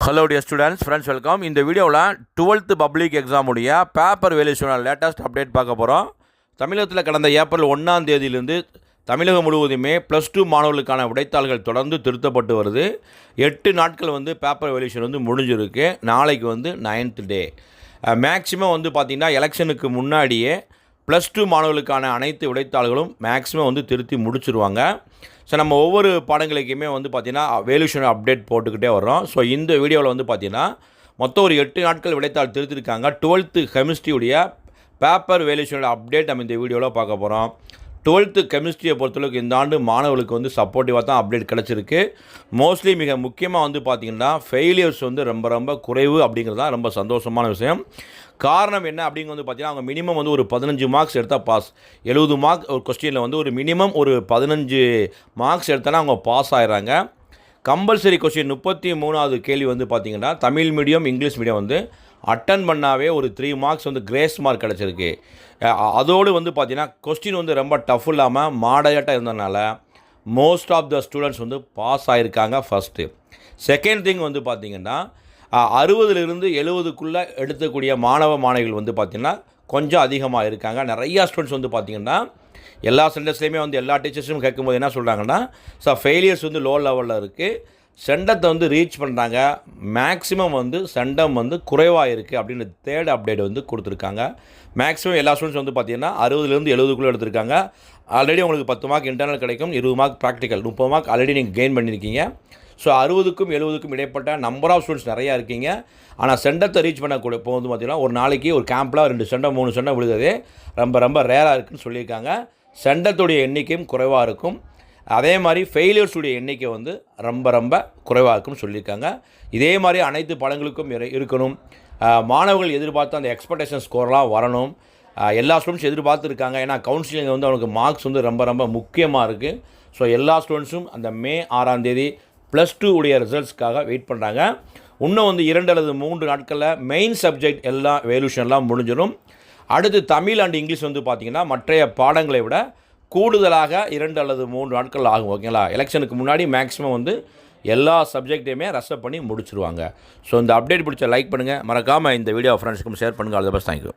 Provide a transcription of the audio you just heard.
Hello dear students, friends, welcome. இந்த வீடியோவில் 12th public எக்ஸாமுடைய பேப்பர் வேல்யூஷனல் லேட்டஸ்ட் அப்டேட் பார்க்க போகிறோம். தமிழகத்தில் கடந்த ஏப்ரல் 1ஆம் தேதியிலிருந்து தமிழகம் முழுவதுமே +2 மாணவர்களுக்கான விடைத்தாள்கள் தொடர்ந்து திருத்தப்பட்டு வருது. 8 நாட்கள் பேப்பர் வேல்யூஷன் முடிஞ்சிருக்கு. நாளைக்கு 9th டே. மேக்ஸிமம் பார்த்திங்கன்னா எலெக்ஷனுக்கு முன்னாடியே +2 மாணவர்களுக்கான அனைத்து விடைத்தாள்களும் மேக்ஸிமம் திருத்தி முடிச்சிருவாங்க. ஸோ நம்ம ஒவ்வொரு பாடங்களுக்குமே பார்த்திங்கன்னா வேல்யூஷன் அப்டேட் போட்டுக்கிட்டே வர்றோம். ஸோ இந்த வீடியோவில் பார்த்திங்கன்னா மொத்தம் ஒரு 8 நாட்கள் விடைத்தாள் திருத்திருக்காங்க. 12th கெமிஸ்ட்ரியுடைய பேப்பர் வேல்யூஷனோட அப்டேட் நம்ம இந்த வீடியோவில் பார்க்க போகிறோம். 12th கெமிஸ்ட்ரியை பொறுத்தளவுக்கு இந்த ஆண்டு மாணவர்களுக்கு சப்போர்ட்டிவாக தான் அப்டேட் கிடச்சிருக்கு. மோஸ்ட்லி மிக முக்கியமாக பார்த்திங்கன்னா ஃபெயிலியர்ஸ் ரொம்ப ரொம்ப குறைவு அப்படிங்கிறது தான் ரொம்ப சந்தோஷமான விஷயம். காரணம் என்ன அப்படிங்க பார்த்திங்கன்னா அவங்க மினிமம் ஒரு 15 மார்க்ஸ் எடுத்தால் பாஸ். 70 மார்க் ஒரு கொஸ்டினில் ஒரு மினிமம் ஒரு 15 மார்க்ஸ் எடுத்தாலும் அவங்க பாஸ் ஆகிறாங்க. கம்பல்சரி கொஸ்டின் 33வது கேள்வி பார்த்திங்கன்னா Tamil medium English medium attend பண்ணாவே ஒரு 3 மார்க்ஸ் கிரேஸ் மார்க் கிடச்சிருக்கு. அதோடு பார்த்திங்கன்னா கொஸ்டின் ரொம்ப டஃப் இல்லாமல் மாடரேட்டாக இருந்ததுனால most of the students pass ஆகிருக்காங்க ஃபஸ்ட்டு. செகண்ட் திங் பார்த்திங்கன்னா 60லிருந்து 70க்குள்ளே எடுக்கக்கூடிய மாணவ மாணவிகள் பார்த்திங்கன்னா கொஞ்சம் அதிகமாக இருக்காங்க. நிறையா ஸ்டூடெண்ட்ஸ் பார்த்திங்கன்னா எல்லா சென்டர்ஸ்லேயுமே எல்லா டீச்சர்ஸும் கேட்கும்போது என்ன சொல்கிறாங்கன்னா, ஃபெயிலியர்ஸ் லோ லெவலில் இருக்குது, செண்டத்தை ரீச் பண்ணுறாங்க, மேக்ஸிமம் செண்டம் குறைவாக இருக்குது அப்படின்னு தேர்ட் அப்டேட் கொடுத்துருக்காங்க. மேக்ஸிமம் எல்லா ஸ்டூடெண்ட்ஸ் பார்த்திங்கன்னா 60லேருந்து 70க்குள்ளே எடுத்திருக்காங்க. ஆல்ரெடி உங்களுக்கு 10 மார்க் இன்டர்னல் கிடைக்கும், 20 மார்க் ப்ராக்டிக்கல், 30 மார்க் ஆல்ரெடி நீங்கள் கெயின் பண்ணியிருக்கீங்க. ஸோ 60க்கும் 70க்கும் இடைப்பட்ட நம்பர் ஆஃப் ஸ்டூடெண்ட்ஸ் நிறையா இருக்கீங்க. ஆனால் செண்டத்தை ரீச் பண்ணக்கூடிய போகும்போது பார்த்திங்கன்னா ஒரு நாளைக்கு ஒரு கேம்பில் 2 செண்டம் 3 செண்டம் விழுதே ரொம்ப ரொம்ப ரேராக இருக்குதுன்னு சொல்லியிருக்காங்க. செண்டத்துடைய எண்ணிக்கையும் குறைவாக இருக்கும். அதே மாதிரி ஃபெயிலியர்ஸுடைய எண்ணிக்கை ரொம்ப ரொம்ப குறைவாக இருக்குன்னு சொல்லியிருக்காங்க. இதே மாதிரி அனைத்து பாடங்களுக்கும் இருக்கணும். மாணவர்கள் எதிர்பார்த்து அந்த எக்ஸ்பெக்டேஷன் ஸ்கோர்லாம் வரணும். எல்லா ஸ்டூடெண்ட்ஸ் எதிர்பார்த்துருக்காங்க. ஏன்னா கவுன்சிலிங் அவனுக்கு மார்க்ஸ் ரொம்ப ரொம்ப முக்கியமாக இருக்குது. ஸோ எல்லா ஸ்டூடெண்ட்ஸும் அந்த மே 6ஆம் தேதி +2 உடைய ரிசல்ட்ஸ்க்காக வெயிட் பண்ணுறாங்க. இன்னும் 2 அல்லது 3 நாட்களில் மெயின் சப்ஜெக்ட் எல்லாம் வேல்யூஷன்லாம் முடிஞ்சிடும். அடுத்து தமிழ் அண்ட் இங்கிலீஷ் பார்த்திங்கன்னா மற்றைய பாடங்களை விட கூடுதலாக 2 அல்லது 3 நாட்கள் ஆகும். ஓகேங்களா? எலெக்ஷனுக்கு முன்னாடி மேக்ஸிமம் எல்லா சப்ஜெக்டையுமே ரசப் பண்ணி முடிச்சிருவாங்க. ஸோ இந்த அப்டேட் பிடிச்ச லைக் பண்ணுங்கள், மறக்காமல் இந்த வீடியோ ஃப்ரெண்ட்ஸ்க்கும் ஷேர் பண்ணுங்கள். All the best. தேங்க்யூ.